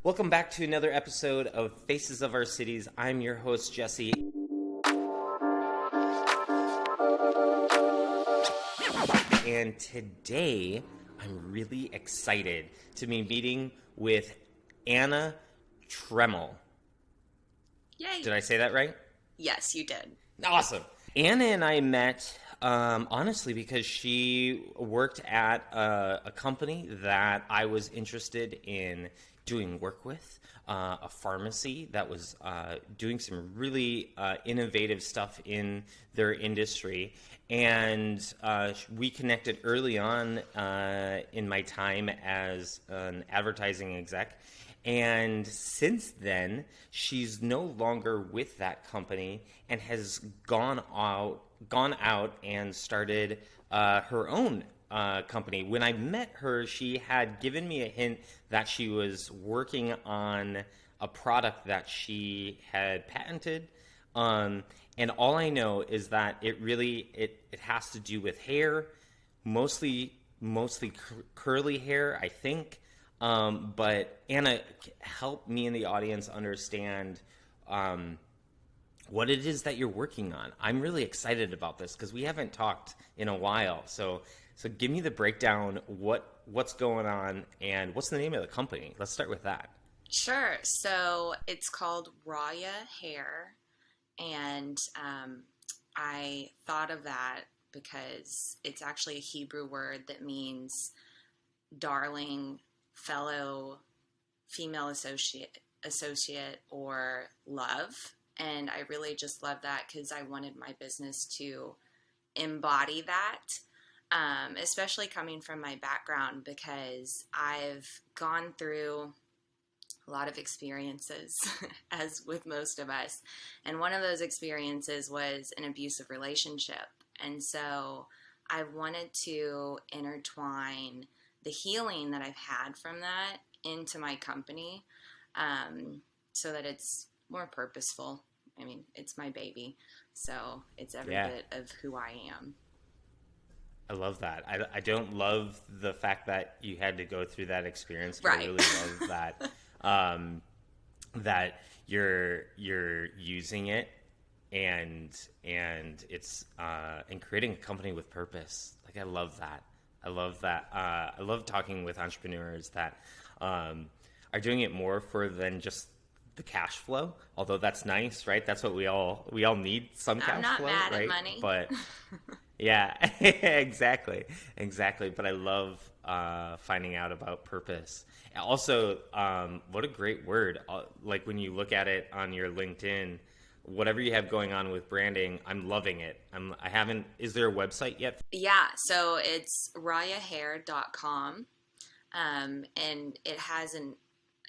Welcome back to another episode of Faces of Our Cities. I'm your host, Jesse. And today, I'm really excited to be meeting with Anna Trammell. Yay. Did I say that right? Yes, you did. Awesome. Anna and I met, honestly, because she worked at a company that I was interested in doing work with, a pharmacy that was doing some really innovative stuff in their industry. And we connected early on in my time as an advertising exec. And since then, she's no longer with that company and has gone out and started her own company. When I met her, she had given me a hint that she was working on a product that she had patented. And all I know is that it has to do with hair, mostly curly hair, I think. But Anna, help me and the audience understand what it is that you're working on. I'm really excited about this because we haven't talked in a while. So give me the breakdown. What's going on and what's the name of the company? Let's start with that. Sure. So it's called Rayah Hair, and I thought of that because it's actually a Hebrew word that means darling, fellow female associate or love. And I really just love that because I wanted my business to embody that, especially coming from my background, because I've gone through a lot of experiences, as with most of us. And one of those experiences was an abusive relationship. And so I wanted to intertwine the healing that I've had from that into my company, so that it's more purposeful. I mean, it's my baby, so it's every bit of who I am. I love that. I don't love the fact that you had to go through that experience. Right. I really love that that you're using it and it's and creating a company with purpose. Like, I love that. I love talking with entrepreneurs that are doing it more for than just the cash flow. Although that's nice, right? That's what we all need, some cash flow, I'm not mad right? at money. But yeah, exactly. But I love finding out about purpose. Also, what a great word. Like, when you look at it on your LinkedIn, whatever you have going on with branding, I'm loving it. Is there a website yet? Yeah, so it's rayahhair.com, and it has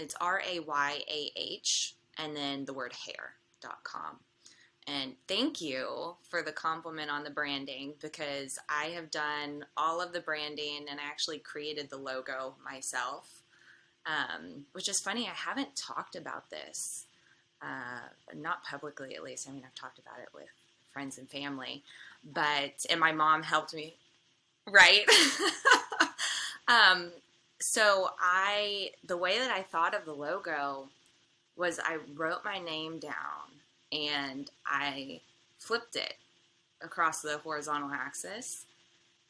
it's RAYAH, and then the word hair.com. And thank you for the compliment on the branding, because I have done all of the branding and I actually created the logo myself, which is funny. I haven't talked about this, not publicly at least. I mean, I've talked about it with friends and family, and my mom helped me, right? So the way that I thought of the logo was I wrote my name down and I flipped it across the horizontal axis,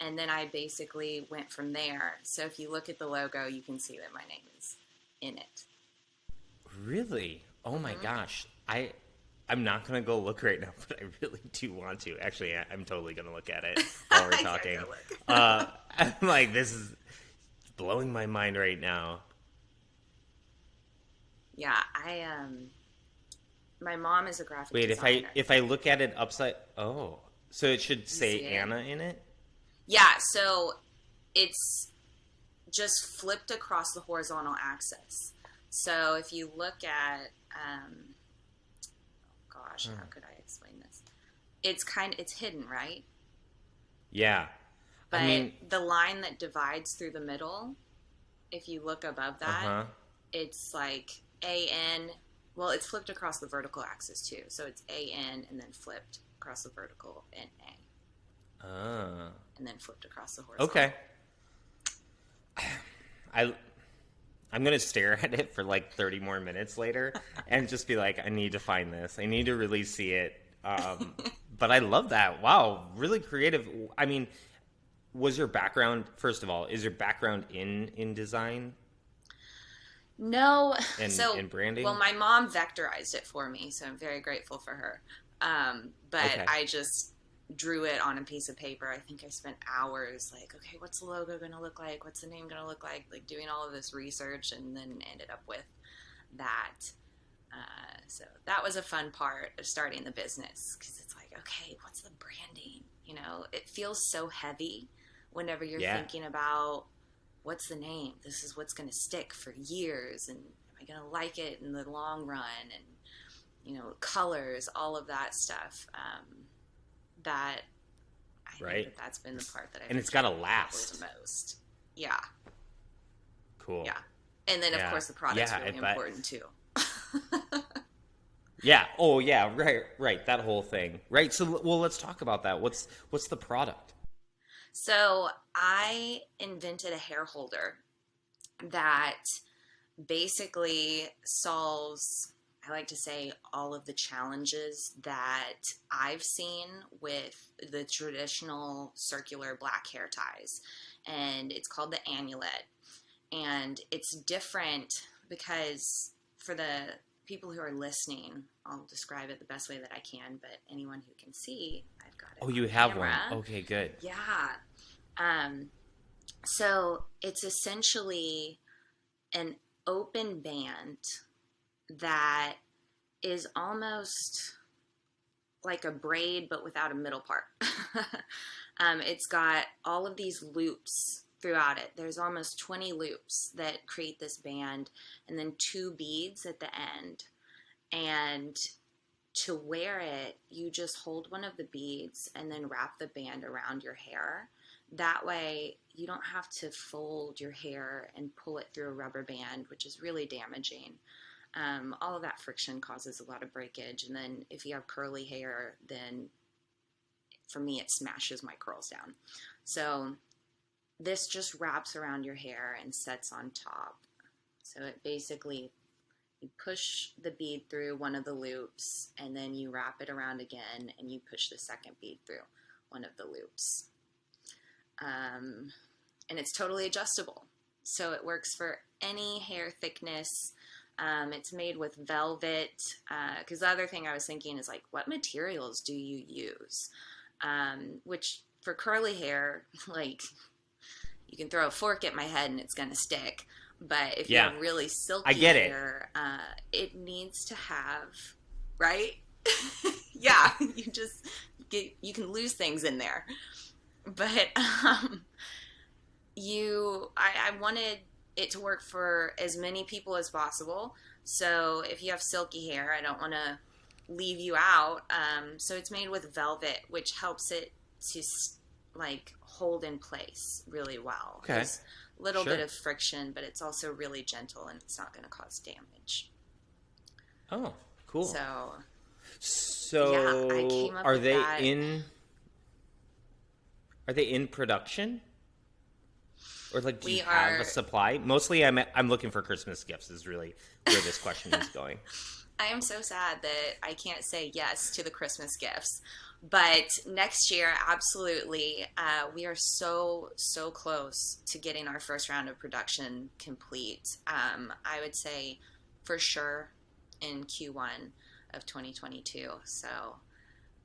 and then I basically went from there. So if you look at the logo, you can see that my name is in it. Really? Oh my gosh. I'm not going to go look right now, but I really do want to. Actually, I'm totally going to look at it while we're talking. I'm like, this is blowing my mind right now. Yeah, my mom is a graphic designer. Wait, if I look at it upside, so it should say Anna in it? Yeah, so it's just flipped across the horizontal axis. So if you look at, how could I explain this? It's hidden, right? Yeah. But the line that divides through the middle, if you look above that, it's like AN. Well, it's flipped across the vertical axis too. So it's AN and then flipped across the vertical NA. And then flipped across the horizontal. Okay. I'm gonna stare at it for like 30 more minutes later and just be like, I need to find this. I need to really see it. But I love that. Wow, really creative. I mean, was your background, first of all, is your background in design No, so and well, branding? my mom vectorized it for me, so I'm very grateful for her. But Okay. I just drew it on a piece of paper. I think I spent hours like, okay, what's the logo going to look like? What's the name going to look like doing all of this research, and then ended up with that. So that was a fun part of starting the business because it's like, okay, what's the branding? You know, it feels so heavy whenever you're Yeah. thinking about what's the name? This is what's going to stick for years, and am I going to like it in the long run? And colors, all of that stuff. That I think Right. that's been the part that I've And it's got to enjoyed probably last. the most. Yeah, Cool. yeah. And then of Yeah. course the product's Yeah, I really bet. important too. Yeah. Oh, yeah. Right. Right. That whole thing. Right. So, well, let's talk about that. What's the product? So I invented a hair holder that basically solves, I like to say, all of the challenges that I've seen with the traditional circular black hair ties. And it's called the Amulet. And it's different because for the people who are listening, I'll describe it the best way that I can, but anyone who can see, I've got it Oh, on you have one. camera. Okay, good. Yeah. Um, so it's essentially an open band that is almost like a braid but without a middle part. It's got all of these loops throughout it. There's almost 20 loops that create this band, and then two beads at the end. And to wear it, you just hold one of the beads and then wrap the band around your hair. That way, you don't have to fold your hair and pull it through a rubber band, which is really damaging. All of that friction causes a lot of breakage. And then if you have curly hair, then for me, it smashes my curls down. So this just wraps around your hair and sets on top. So it basically, you push the bead through one of the loops and then you wrap it around again and you push the second bead through one of the loops. And it's totally adjustable. So it works for any hair thickness. It's made with velvet. Because the other thing I was thinking is like, what materials do you use? Which for curly hair, like you can throw a fork at my head and it's going to stick. But if you Yeah, have really I silky get it. hair, it needs to have, right? Yeah, you can lose things in there. But I wanted it to work for as many people as possible. So if you have silky hair, I don't want to leave you out. So it's made with velvet, which helps it to like hold in place really well. Okay, There's a little bit sure. of friction, but it's also really gentle and it's not going to cause damage. Oh, cool. So yeah, I So, came up with that. are they in production? Or like, do you We have a are supply? Mostly, I'm looking for Christmas gifts. Is really where this question is going. I am so sad that I can't say yes to the Christmas gifts. But next year, absolutely. We are so close to getting our first round of production complete. I would say for sure in Q1 of 2022. So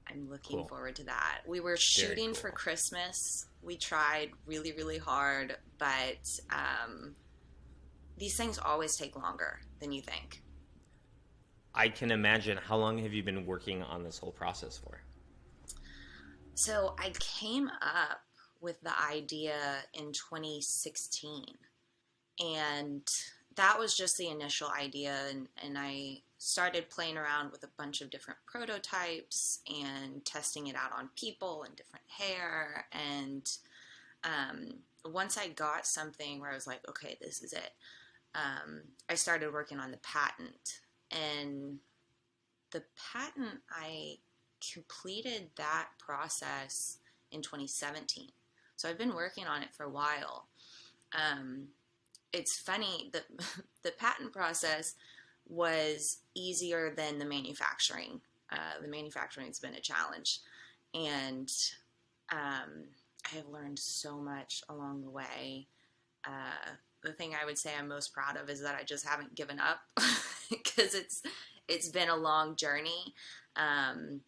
I'm looking Cool. forward to that. We were Very shooting for cool. Christmas. We tried really hard, but these things always take longer than you think. I can imagine. How long have you been working on this whole process for? So I came up with the idea in 2016, and that was just the initial idea. And I started playing around with a bunch of different prototypes and testing it out on people and different hair. And once I got something where I was like, okay, this is it, I started working on the patent. And the patent, I completed that process in 2017. So I've been working on it for a while. Um, it's funny that the patent process was easier than the manufacturing. The manufacturing's been a challenge, and I have learned so much along the way. The thing I would say I'm most proud of is that I just haven't given up because it's been a long journey. Um,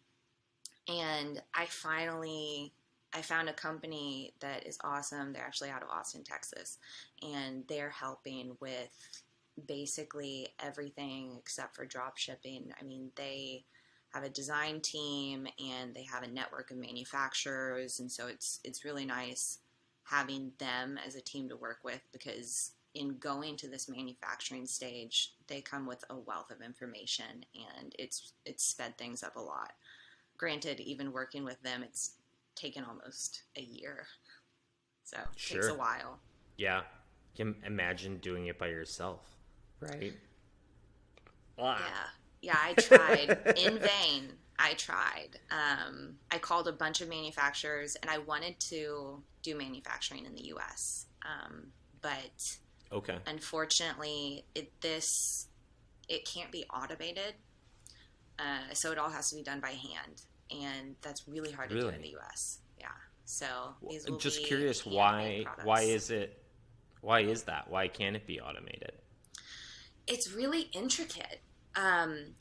and I found a company that is awesome. They're actually out of Austin, Texas, and they're helping with basically everything except for drop shipping. I mean, they have a design team and they have a network of manufacturers, and so it's really nice having them as a team to work with, because in going to this manufacturing stage, they come with a wealth of information, and it's sped things up a lot. Granted, even working with them, it's taken almost a year, so it takes a Sure. while. Yeah. You can imagine doing it by yourself, right? Ah. Yeah, yeah, I tried in vain. I tried. I called a bunch of manufacturers, and I wanted to do manufacturing in the U.S. But Okay. unfortunately, it can't be automated, so it all has to be done by hand, and that's really hard to do in Really? the U.S. Yeah, so these will Just be curious, handmade why products. is it why is that? Why can't it be automated? It's really intricate.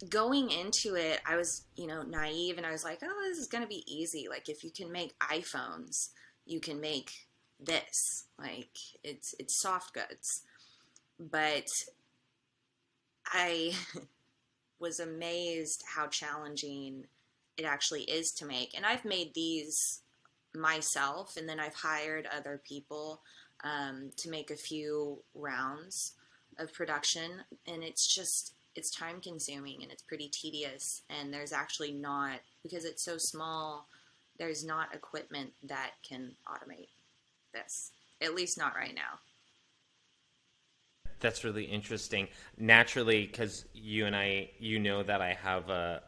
Going into it, I was, naive, and I was like, oh, this is going to be easy. Like, if you can make iPhones, you can make this. Like, it's soft goods. But I was amazed how challenging it actually is to make. And I've made these myself, and then I've hired other people to make a few rounds of production, and it's time consuming and it's pretty tedious, and there's actually not, because it's so small, there's not equipment that can automate this, at least not right now. That's really interesting. Naturally, because you and I, you know that I have a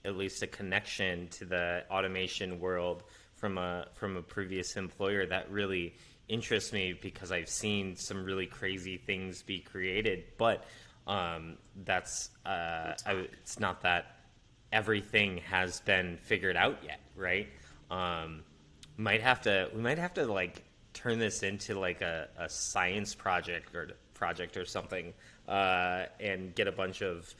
at least a connection to the automation world from a previous employer that really interests me because I've seen some really crazy things be created. But that's it's not that everything has been figured out yet, right? Um, we might have to like turn this into like a science project or something, and get a bunch of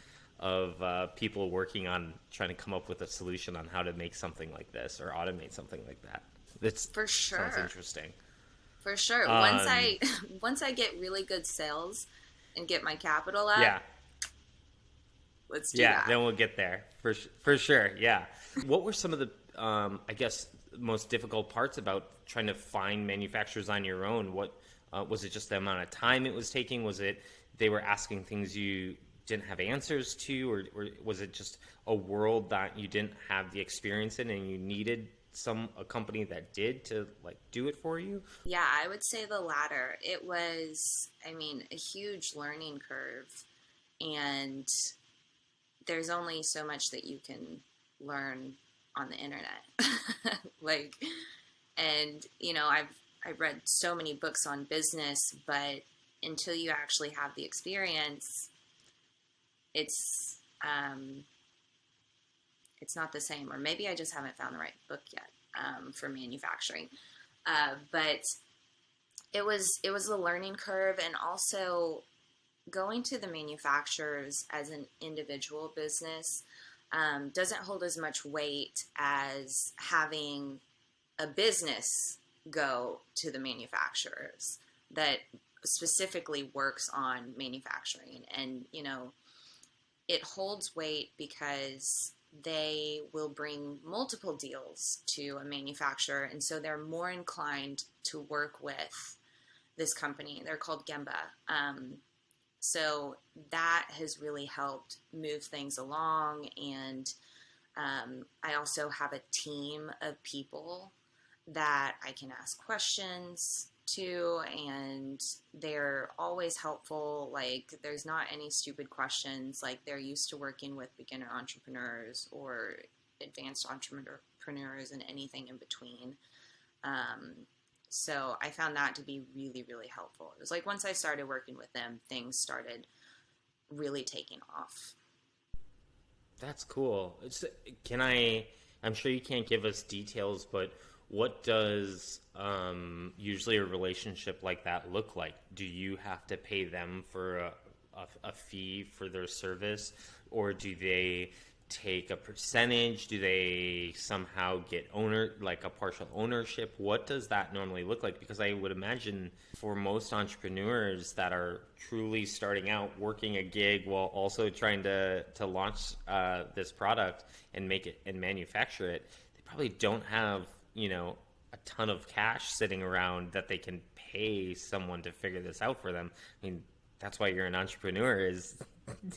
people working on trying to come up with a solution on how to make something like this or automate something like that. This For sounds sure. interesting. For sure. Once Um, I once I get really good sales and get my capital up, yeah, let's do yeah. that. Then we'll get there for sure. Yeah. What were some of the I guess most difficult parts about trying to find manufacturers on your own? What was it? Just the amount of time it was taking? Was it they were asking things you didn't have answers to, or was it just a world that you didn't have the experience in and you needed a company that did to like do it for you? Yeah, I would say the latter. It was, I mean, a huge learning curve, and there's only so much that you can learn on the internet. Like, and I've read so many books on business, but until you actually have the experience, it's it's not the same. Or maybe I just haven't found the right book yet for manufacturing. But it was a learning curve, and also going to the manufacturers as an individual business doesn't hold as much weight as having a business go to the manufacturers that specifically works on manufacturing. And it holds weight because they will bring multiple deals to a manufacturer, and so they're more inclined to work with this company. They're called Gemba. So that has really helped move things along. And I also have a team of people that I can ask questions to, and they're always helpful. Like, there's not any stupid questions. Like, they're used to working with beginner entrepreneurs or advanced entrepreneurs and anything in between. Um, So I found that to be really, really helpful. It was like once I started working with them, things started really taking off. That's cool. Can I? I'm sure you can't give us details, but what does usually a relationship like that look like? Do you have to pay them for a fee for their service, or do they take a percentage? Do they somehow get like a partial ownership? What does that normally look like? Because I would imagine for most entrepreneurs that are truly starting out, working a gig while also trying to launch this product and make it and manufacture it, they probably don't have, a ton of cash sitting around that they can pay someone to figure this out for them. I mean, that's why you're an entrepreneur, is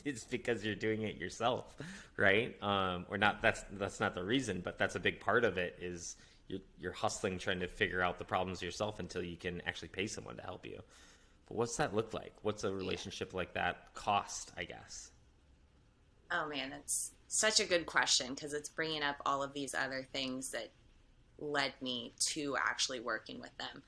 it's because you're doing it yourself, right? Or not. That's not the reason, but that's a big part of it. Is you're hustling, trying to figure out the problems yourself until you can actually pay someone to help you. But what's that look like? What's a Yeah. relationship like that cost, I guess? Oh man, that's such a good question because it's bringing up all of these other things that led me to actually working with them.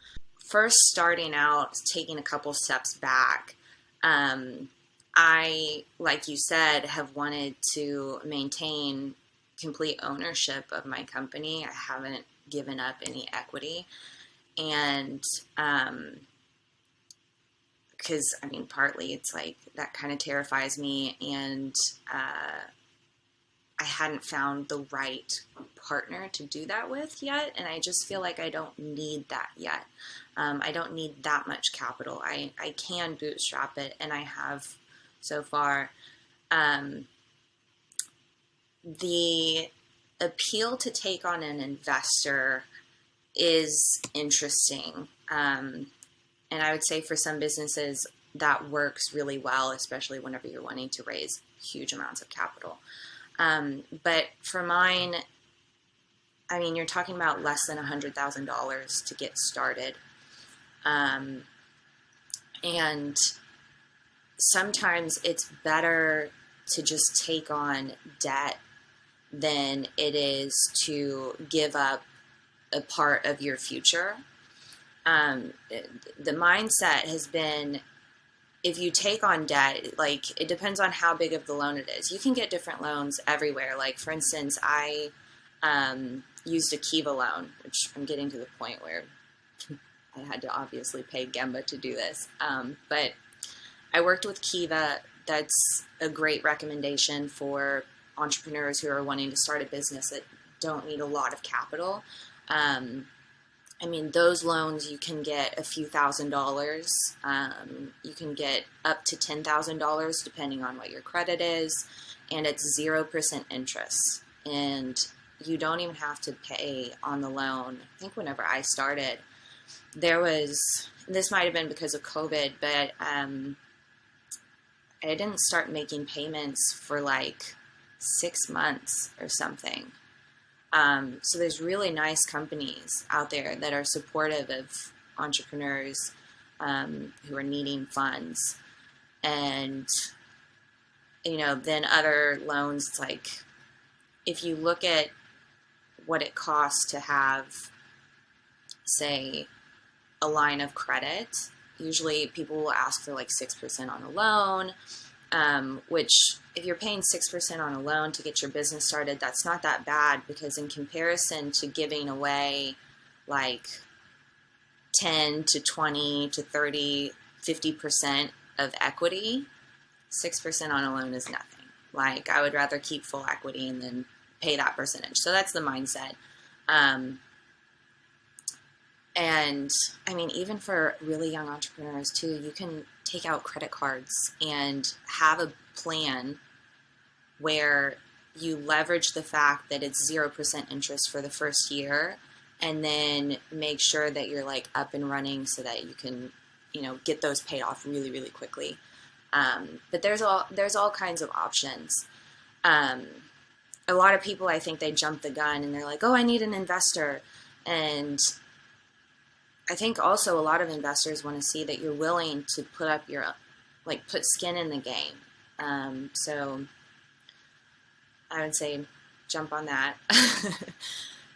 First, starting out, taking a couple steps back, um, I, like you said, have wanted to maintain complete ownership of my company. I haven't given up any equity. And because, I mean, partly it's like that kind of terrifies me. And I hadn't found the right partner to do that with yet. And I just feel like I don't need that yet. I don't need that much capital. I can bootstrap it, and I have so far. Um, the appeal to take on an investor is interesting. And I would say for some businesses that works really well, especially whenever you're wanting to raise huge amounts of capital. But for mine, I mean, you're talking about less than $100,000 to get started. Um, and sometimes it's better to just take on debt than it is to give up a part of your future. The mindset has been, if you take on debt, like it depends on how big of the loan it is. You can get different loans everywhere. Like for instance, I used a Kiva loan, which I'm getting to the point where I had to obviously pay Gemba to do this. But I worked with Kiva. That's a great recommendation for entrepreneurs who are wanting to start a business that don't need a lot of capital. I mean, those loans, you can get a few $1,000s. You can get up to $10,000 depending on what your credit is. And it's 0% interest. And you don't even have to pay on the loan. I think whenever I started, this might have been because of COVID, but I didn't start making payments for like 6 months or something. So there's really nice companies out there that are supportive of entrepreneurs who are needing funds. And, then other loans, it's like, if you look at what it costs to have, say, a line of credit, usually people will ask for like 6% on a loan. Which if you're paying 6% on a loan to get your business started, that's not that bad, because in comparison to giving away like 10 to 20 to 30, 50% of equity, 6% on a loan is nothing. Like I would rather keep full equity and then pay that percentage. So that's the mindset. And I mean, even for really young entrepreneurs too, you can take out credit cards and have a plan where you leverage the fact that it's 0% interest for the first year, and then make sure that you're like up and running so that you can, get those paid off really, really quickly. But there's all kinds of options. A lot of people, I think they jump the gun and they're like, oh, I need an investor. And I think also a lot of investors want to see that you're willing to put skin in the game. So I would say jump on that.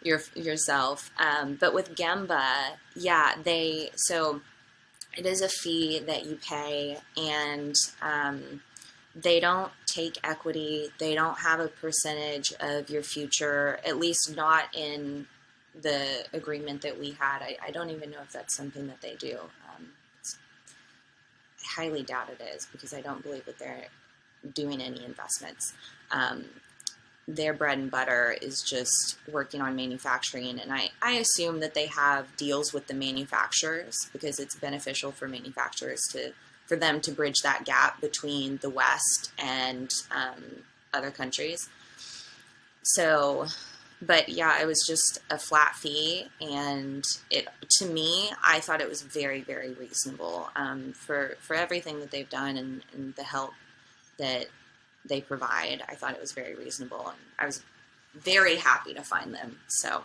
yourself. But with Gemba, yeah, so it is a fee that you pay, and they don't take equity. They don't have a percentage of your future, at least not in the agreement that we had. I don't even know if that's something that they do. I highly doubt it is, because I don't believe that they're doing any investments. Um, their bread and butter is just working on manufacturing. And I assume that they have deals with the manufacturers, because it's beneficial for manufacturers for them to bridge that gap between the West and other countries. So, but yeah, it was just a flat fee, and to me, I thought it was very, very reasonable for everything that they've done, and the help that they provide. I thought it was very reasonable, and I was very happy to find them. So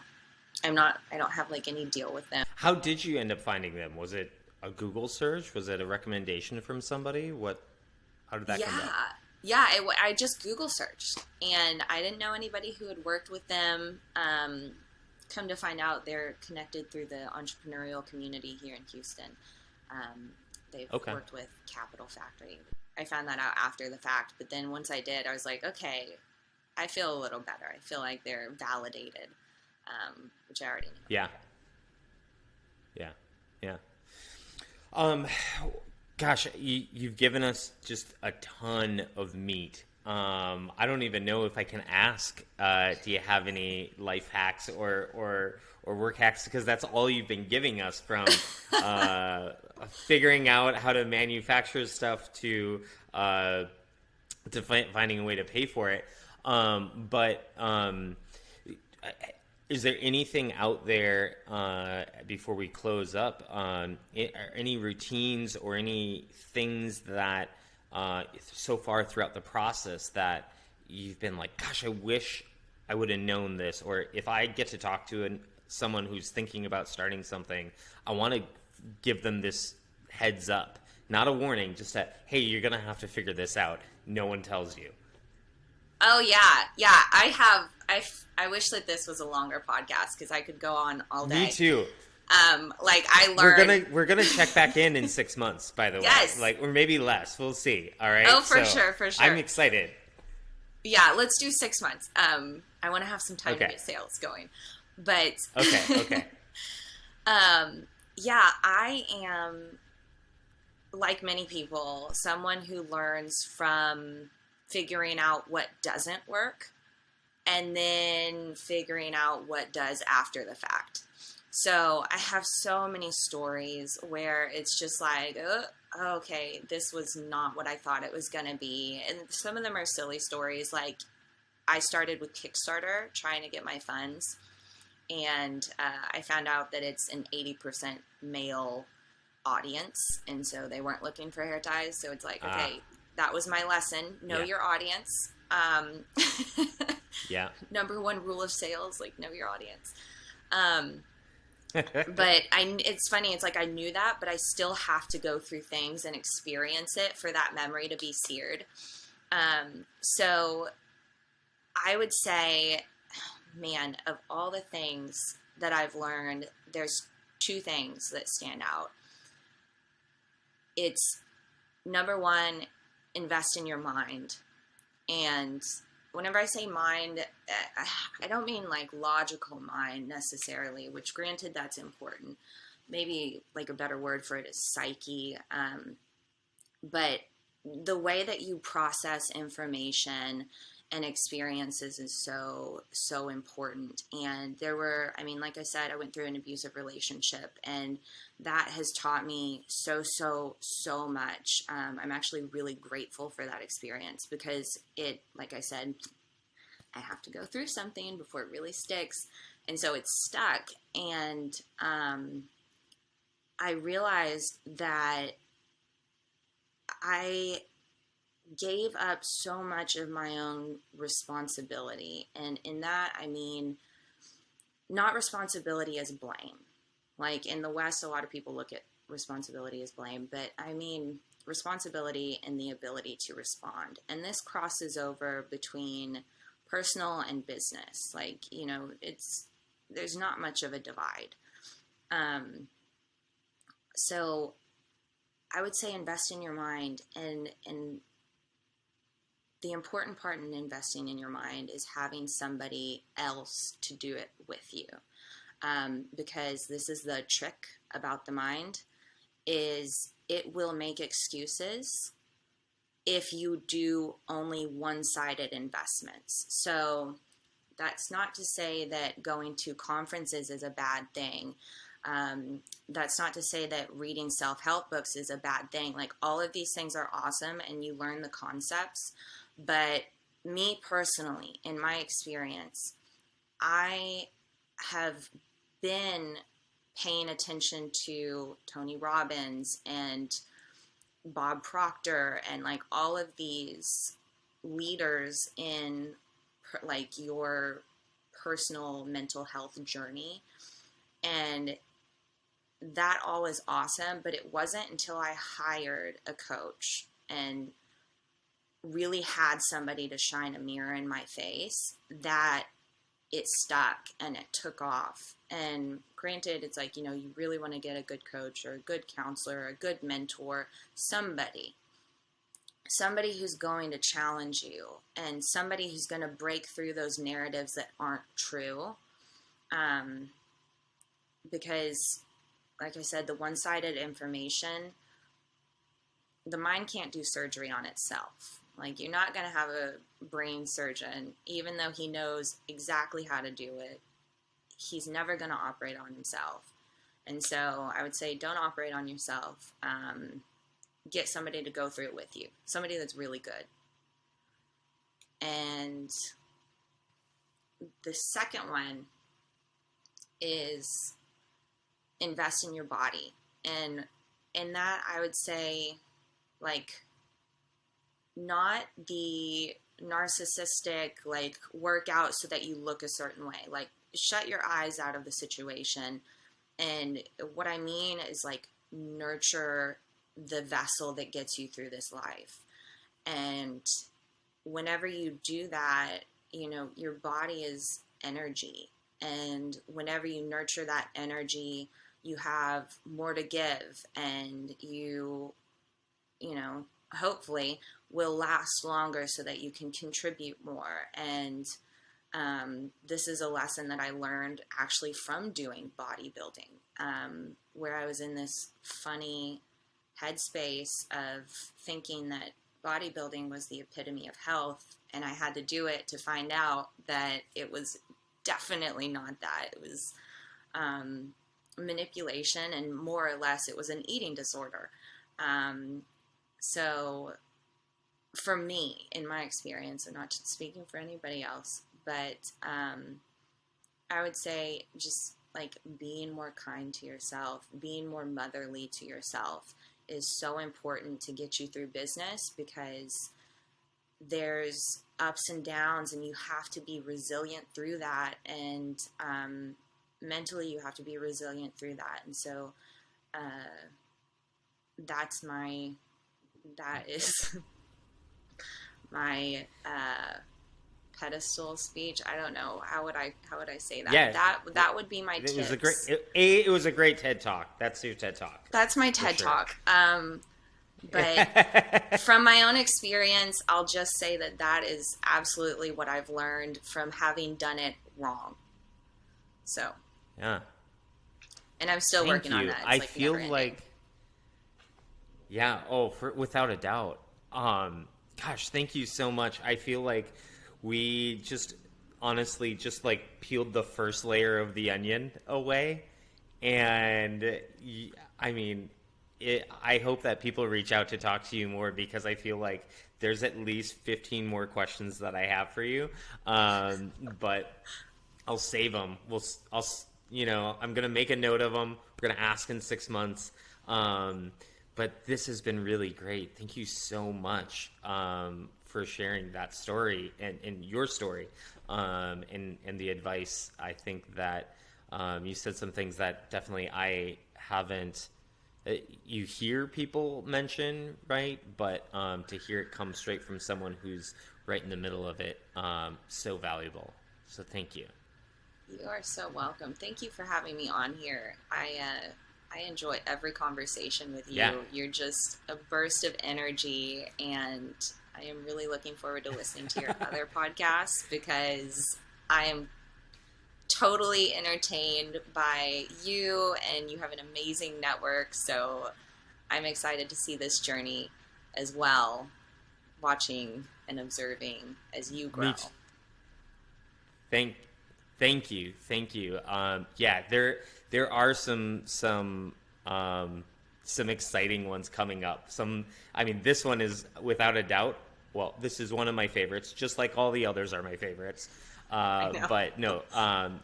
I don't have like any deal with them. How did you end up finding them? Was it a Google search? Was it a recommendation from somebody? How did that come Yeah. about? Yeah, I just Google searched, and I didn't know anybody who had worked with them. Come to find out, they're connected through the entrepreneurial community here in Houston. They've Okay. worked with Capital Factory. I found that out after the fact, but then once I did, I was like, okay, I feel a little better. I feel like they're validated, which I already knew. Yeah. Yeah. Yeah. Um, Gosh, you've given us just a ton of meat. I don't even know if I can ask. Do you have any life hacks or work hacks? Because that's all you've been giving us, from figuring out how to manufacture stuff to finding a way to pay for it. But is there anything out there before we close up? Any routines or any things that so far throughout the process that you've been like, gosh, I wish I would have known this? Or if I get to talk to someone who's thinking about starting something, I want to give them this heads up. Not a warning, just a, hey, you're going to have to figure this out. No one tells you. Oh yeah, yeah. I wish that this was a longer podcast, because I could go on all day. Me too. Like I learned. We're gonna check back in 6 months, by the Yes. way. Like, or maybe less. We'll see. All right. Oh, for sure, for sure. I'm excited. Yeah, let's do 6 months. I want to have some time to Okay. get sales going, but Okay. yeah, I am, like many people, someone who learns from figuring out what doesn't work, and then figuring out what does after the fact. So I have so many stories where it's just like, okay, this was not what I thought it was going to be. And some of them are silly stories. Like, I started with Kickstarter trying to get my funds, and I found out that it's an 80% male audience, and so they weren't looking for hair ties. So it's like, okay, that was my lesson. Know your audience. Yeah. Number one rule of sales, like, know your audience. But it's funny. It's like I knew that, but I still have to go through things and experience it for that memory to be seared. So I would say, man, of all the things that I've learned, there's two things that stand out. It's, number one, invest in your mind. And whenever I say mind, I don't mean like logical mind necessarily, which, granted, that's important. Maybe like a better word for it is psyche. But the way that you process information and experiences is so important. And like I said, I went through an abusive relationship, and that has taught me so much. I'm actually really grateful for that experience, because it, like I said, I have to go through something before it really sticks. And so it's stuck. And I realized that I gave up so much of my own responsibility. And in that, I mean, not responsibility as blame. Like, in the West, a lot of people look at responsibility as blame, but I mean responsibility and the ability to respond. And this crosses over between personal and business. Like, it's there's not much of a divide. Um, so I would say invest in your mind, and the important part in investing in your mind is having somebody else to do it with you. Because this is the trick about the mind, is it will make excuses if you do only one-sided investments. So that's not to say that going to conferences is a bad thing. That's not to say that reading self-help books is a bad thing. Like, all of these things are awesome and you learn the concepts. But me personally, in my experience, I have been paying attention to Tony Robbins and Bob Proctor and like all of these leaders in like your personal mental health journey. And that all is awesome, but it wasn't until I hired a coach and really had somebody to shine a mirror in my face that it stuck and it took off. And granted, it's like, you really want to get a good coach or a good counselor, or a good mentor, somebody who's going to challenge you and somebody who's going to break through those narratives that aren't true. Because like I said, the one-sided information, the mind can't do surgery on itself. Like, you're not going to have a brain surgeon, even though he knows exactly how to do it. He's never going to operate on himself. And so I would say don't operate on yourself. Get somebody to go through it with you. Somebody that's really good. And the second one is invest in your body. And in that, I would say, like, not the narcissistic, like, work out so that you look a certain way. Like, shut your eyes out of the situation. And what I mean is, like, nurture the vessel that gets you through this life. And whenever you do that, your body is energy. And whenever you nurture that energy, you have more to give, and you hopefully will last longer so that you can contribute more. And this is a lesson that I learned actually from doing bodybuilding, where I was in this funny headspace of thinking that bodybuilding was the epitome of health, and I had to do it to find out that it was definitely not that. It was manipulation, and more or less it was an eating disorder. So for me, in my experience, I'm not speaking for anybody else, but I would say just like being more kind to yourself, being more motherly to yourself is so important to get you through business, because there's ups and downs and you have to be resilient through that. And mentally you have to be resilient through that. And so that is my pedestal speech. I don't know, how would I say that? Yeah, that would be my it was tips. it was a great TED Talk. That's your TED Talk. That's my For TED sure. Talk. But from my own experience, I'll just say that is absolutely what I've learned from having done it wrong. So, Yeah. and I'm still Thank working on you. that. It's I like feel never ending. like, yeah, without a doubt. Gosh, thank you so much. I feel like we just honestly just like peeled the first layer of the onion away. And I mean, I hope that people reach out to talk to you more, because I feel like there's at least 15 more questions that I have for you. But I'll save them. I'm going to make a note of them. We're going to ask in 6 months. But this has been really great. Thank you so much for sharing that story and your story and the advice. I think that you said some things that definitely I haven't. You hear people mention, right? But to hear it come straight from someone who's right in the middle of it, so valuable. So thank you. You are so welcome. Thank you for having me on here. I enjoy every conversation with you. Yeah. You're just a burst of energy, and I am really looking forward to listening to your other podcasts because I am totally entertained by you, and you have an amazing network. So I'm excited to see this journey as well, watching and observing as you grow. Me too. Thank, thank you. Yeah, there are some exciting ones coming up. I mean, this one is without a doubt. Well, this is one of my favorites, just like all the others are my favorites. But no,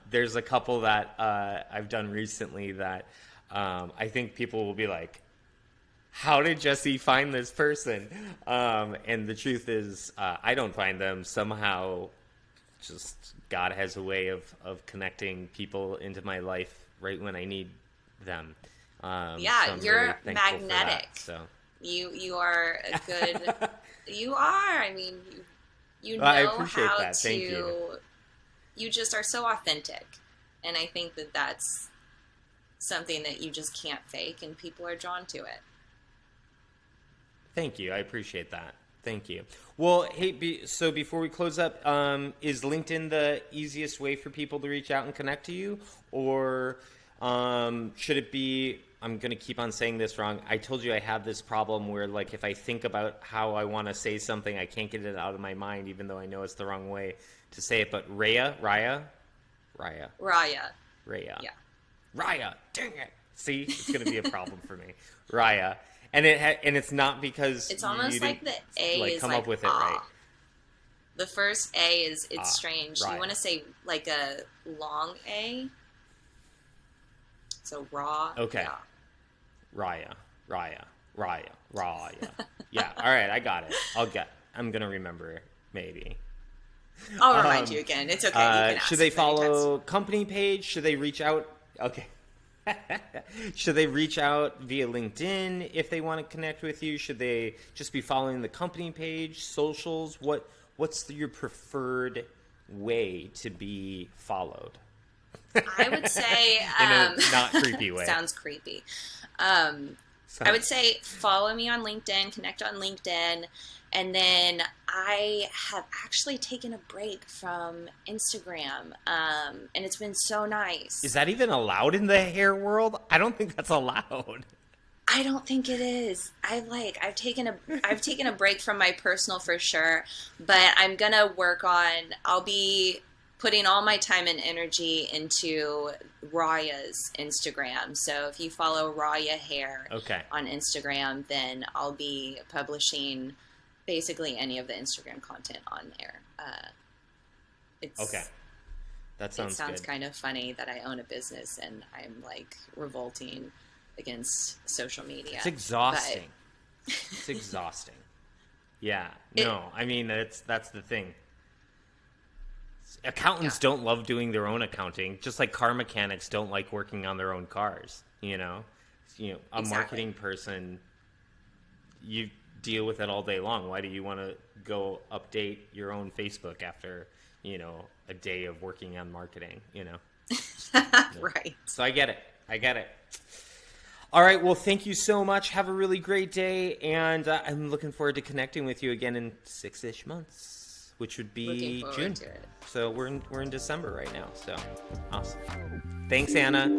there's a couple that I've done recently that I think people will be like, how did Jesse find this person? And the truth is, I don't find them. Somehow, just God has a way of connecting people into my life right when I need them. Yeah, so you're really magnetic. That, so. You are a good. You are. I mean, you know I appreciate how that. to. Thank you. You just are so authentic, and I think that that's something that you just can't fake, and people are drawn to it. Thank you. I appreciate that. Thank you. Well, hey, so before we close up, is LinkedIn the easiest way for people to reach out and connect to you? Or should it be, I'm going to keep on saying this wrong. I told you I have this problem where, like, if I think about how I want to say something, I can't get it out of my mind, even though I know it's the wrong way to say it. But Rayah? Rayah. Yeah. Yeah. Rayah. Dang it. See, it's going to be a problem for me. Rayah. And it's not because it's almost like the A like is come like up with it right. The first A is strange. Rayah. You want to say like a long A. So raw. Okay. Yeah. Rayah. Yeah. All right, I got it. I'm gonna remember maybe. I'll remind you again. It's okay. You can ask should they follow times. company page? Should they reach out? Okay. Should they reach out via LinkedIn if they want to connect with you? Should they just be following the company page, socials? What's your preferred way to be followed? I would say in a not creepy way. Sounds creepy. I would say follow me on LinkedIn, connect on LinkedIn, and then I have actually taken a break from Instagram, and it's been so nice. Is that even allowed in the hair world? I don't think that's allowed. I don't think it is. I've taken a break from my personal for sure, but I'm gonna work on. I'll be putting all my time and energy into Rayah's Instagram. So if you follow Rayah Hair on Instagram, then I'll be publishing basically any of the Instagram content on there. That sounds good. Kind of funny that I own a business and I'm like revolting against social media. It's exhausting. It's exhausting. Yeah. No, I mean, that's the thing. Accountants don't love doing their own accounting, just like car mechanics don't like working on their own cars. A marketing person, you deal with it all day long. Why do you want to go update your own Facebook after, a day of working on marketing, Right. So I get it. All right. Well, thank you so much. Have a really great day. And I'm looking forward to connecting with you again in 6-ish months, which would be June. So we're in December right now. So awesome. Thanks, Anna.